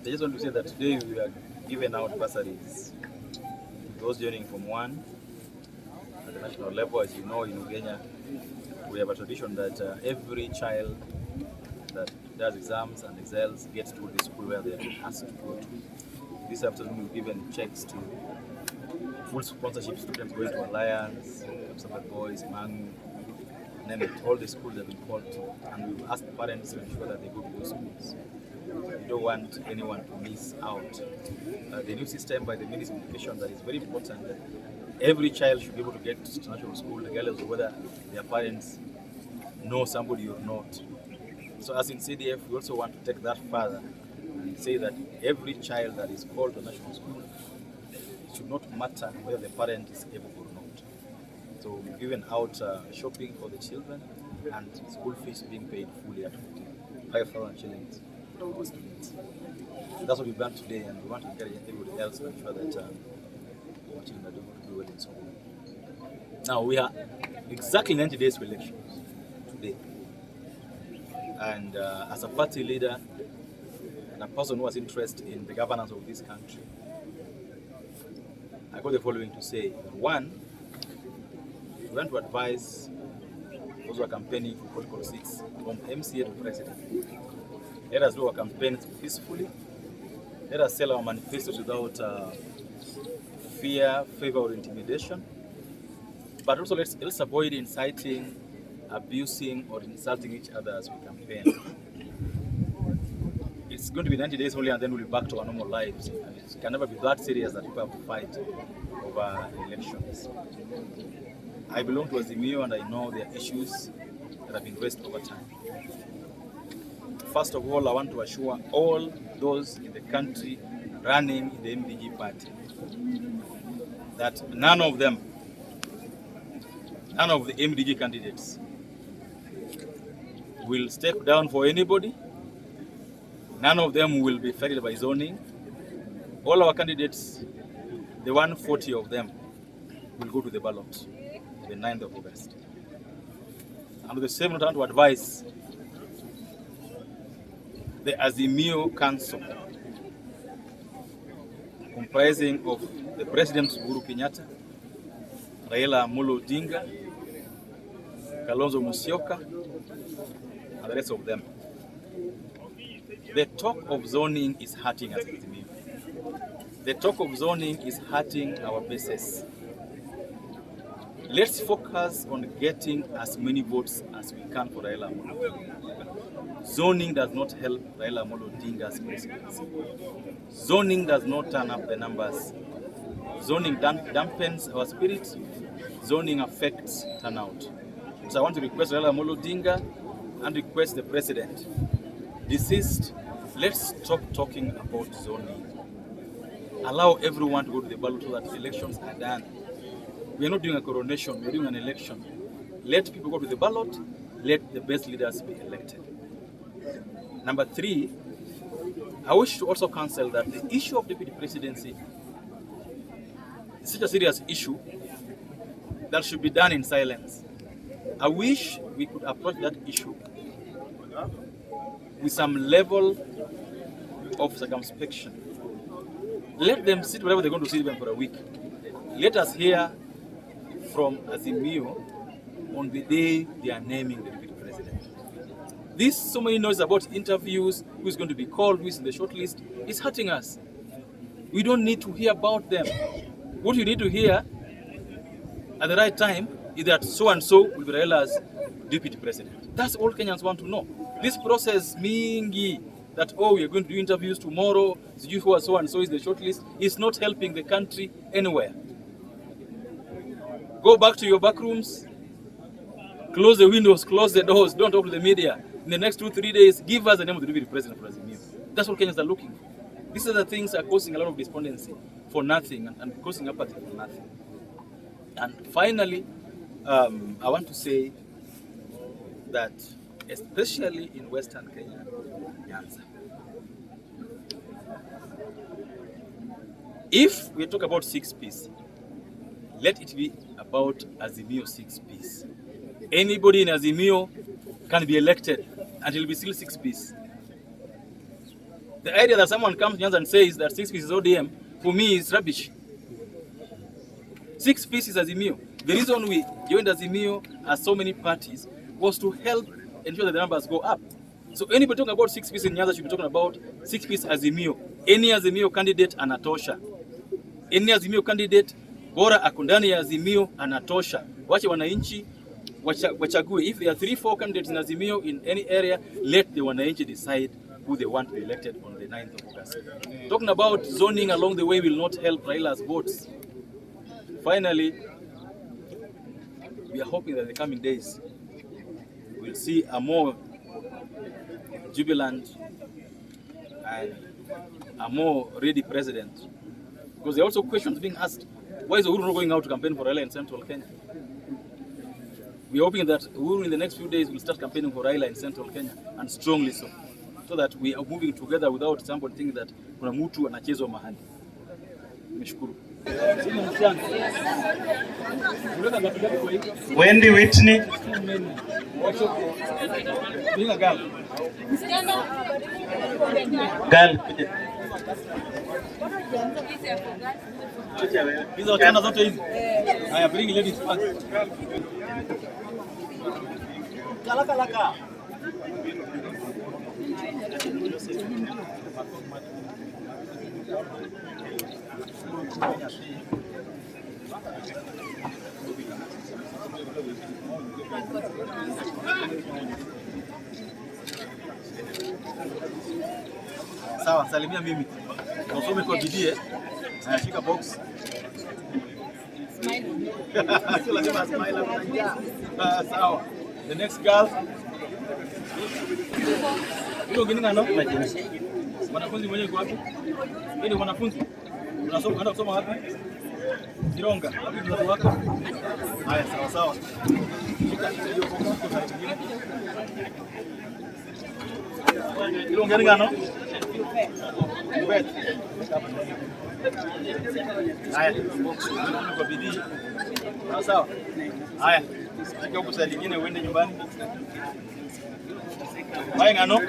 I just want to say that today we are giving out bursaries to those joining from 1 at the national level. As you know, in Kenya, we have a tradition that every child that does exams and excels gets to the school where they are asked to go to. This afternoon we've given checks to full sponsorship students going to Alliance, Mpesa Boys, Mangu, name it, all the schools have been called to, and we've asked parents to ensure that they go to those schools. We don't want anyone to miss out. The new system by the Ministry of Education that is very important that every child should be able to get to national school regardless of whether their parents know somebody or not. So as in CDF, we also want to take that further and say that every child that is called to national school, it should not matter whether the parent is able or not. So we've given out shopping for the children and school fees being paid fully at 5,000 shillings to our students. That's what we've done today, and we want to encourage everybody else to ensure that our children are doing well in school. Now we are exactly 90 days for elections today. And as a party leader and a person who has interest in the governance of this country, I got the following to say. One, we want to advise those who are campaigning for political seats from MCA to president. Let us do our campaigns peacefully. Let us sell our manifestos without fear, favor, or intimidation. But also let's avoid inciting, abusing, or insulting each other as we campaign. It's going to be 90 days only, and then we'll be back to our normal lives. And it can never be that serious that people have to fight over elections. I belong to Azimio, and I know there are issues that have been raised over time. First of all, I want to assure all those in the country running in the MDG party that none of the MDG candidates will step down for anybody. None of them will be affected by zoning. All our candidates, the 140 of them, will go to the ballot the 9th of August. And with the same note, I want to advise the Azimio Council, comprising of the President Uhuru Kenyatta, Raila Odinga'S, Kalonzo Musyoka, and the rest of them. The talk of zoning is hurting us. The talk of zoning is hurting our bases. Let's focus on getting as many votes as we can for Raila Odinga. Zoning does not help Raila Odinga's presidency. Zoning does not turn up the numbers. Zoning dampens our spirit. Zoning affects turnout. So I want to request Raila Odinga and request the president, desist. Let's stop talking about zoning. Allow everyone to go to the ballot so that elections are done. We are not doing a coronation, we are doing an election. Let people go to the ballot, let the best leaders be elected. Number 3, I wish to also counsel that the issue of deputy presidency is such a serious issue that should be done in silence. I wish we could approach that issue with some level of circumspection. Let them sit wherever they're going to sit even for a week. Let us hear from Azimio on the day they are naming the deputy president. This so many noise about interviews, who's going to be called, who's in the shortlist, is hurting us. We don't need to hear about them. What you need to hear at the right time is that so and so will be Raila's deputy president. That's all Kenyans want to know. This process mingi that, oh, we are going to do interviews tomorrow, so and so is the shortlist, is not helping the country anywhere. Go back to your back rooms, close the windows, close the doors, don't talk to the media. In the next 2-3 days, give us the name of the deputy president for Azimio. That's what Kenyans are looking for. These are the things that are causing a lot of despondency for nothing and causing apathy for nothing. And finally, I want to say that especially in Western Kenya, Nyanza, if we talk about 6 Ps, let it be about Azimio 6 Ps. Anybody in Azimio can be elected and he'll be still 6 Ps. The idea that someone comes to Nyanza and says that 6 pieces ODM, for me, is rubbish. 6 pieces Azimio. The reason we joined Azimio as so many parties was to help ensure that the numbers go up. So anybody talking about 6 pieces in Nyanza should be talking about 6 pieces Azimio. Any Azimio candidate anatosha. Any Azimio candidate bora akundani ya Azimio anatosha. Wache wananchi wachague. If there are 3-4 candidates in Azimio in any area, let the wananchi decide who they want to be elected on the 9th of August. Talking about zoning along the way will not help Raila's votes. Finally, we are hoping that in the coming days we'll see a more jubilant and a more ready president. Because there are also questions being asked. Why is Uhuru not going out to campaign for Raila in central Kenya? We are hoping that Uhuru in the next few days will start campaigning for Raila in central Kenya, and strongly so. So that we are moving together without somebody thinking that kuna mtu anachezwa mahali. Nimeshukuru. Wendy Whitney. Being a girl. Girl. Hizo wachana zote hizi. Haya, bring ladies first. Kalaka. Sawa, salimia mimi. Usome kwa bidii. Shika box. Smile. Sawa. The next girl. Hiyo gani ngano? Mwanafunzi mwenyewe yuko wapi? Yeye ni mwanafunzi. Unaenda kusoma wapi? Kironga. Wapi mtoto wako? Haya, sawa. Shika hiyo box kwa side nyingine. Hiyo gani ngano? Haya, kwa bidii. Sawa. Haya, shika huko side nyingine uende nyumbani. Haya ngano.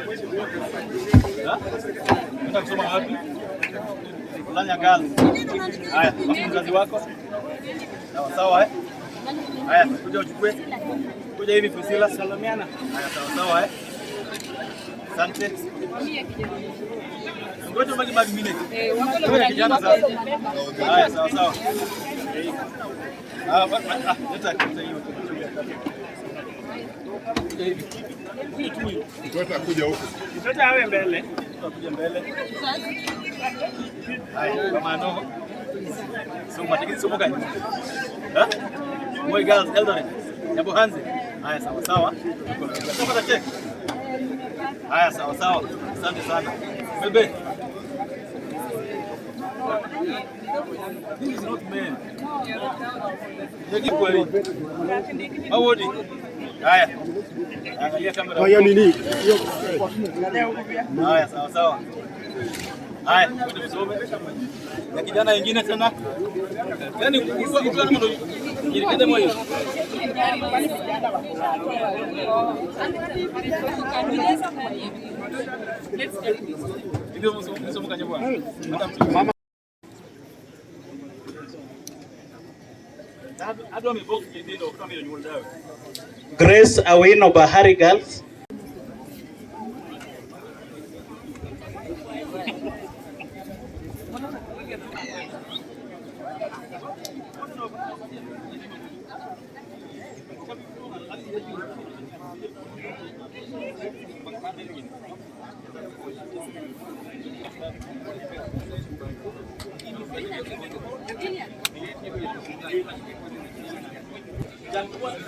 Unaenda kusoma wapi? Fulani girl. Haya, mkazi wako. Sawa. Haya, kuja uchukue. Kuja hivi Priscilla, salamiana. Haya, sawa. Asante. Ngoja bagi minute. Wewe kijana sasa. Haya, sawa. Leta hiyo. Mtoto kuja huko. Mtoto awe mbele. Kuja mbele. Haya, kama no. Somo gani? Boy girls, elder. Yabo hanze. Haya, sawa. Soma check. Haya, sawa. Asante sana. Bebe. This is not men. Yaki kweli. Awodi. Haya. Angalia kamera. Haya nini? Haya, sawa. Haya, twende tusome. Na kijana wengine tena. Yaani ukiwa kama ndio moyo. Grace Awino Bahari Girls.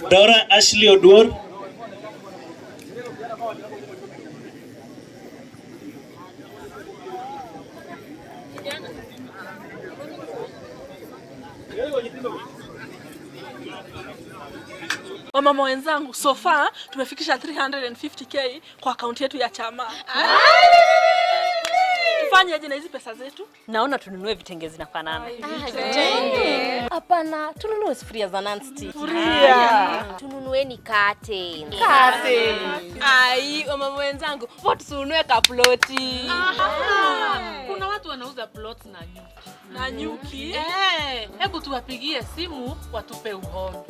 Dora Ashley Odwor. Wamama wenzangu, so far tumefikisha 350k kwa akaunti yetu ya chama. Tufanye aje na hizi pesa zetu? Naona tununue vitenge zinafanana. Vitenge. Hapana, tununue sufuria za non-stick. Sufuria. Tununueni curtain. Ai, mama wenzangu, vote tununue kaploti. Kuna watu wanauza plots na nyuki. Na nyuki? Hebu tuwapigie simu watupe uhondo.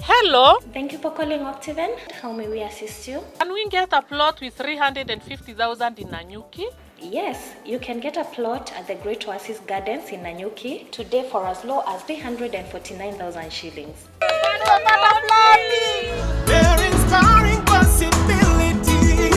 Hello. Thank you for calling Optiven. How may we assist you? Can we get a plot with 350,000 in Nanyuki? Yes, you can get a plot at the Great Oasis Gardens in Nanyuki today for as low as 349,000 shillings.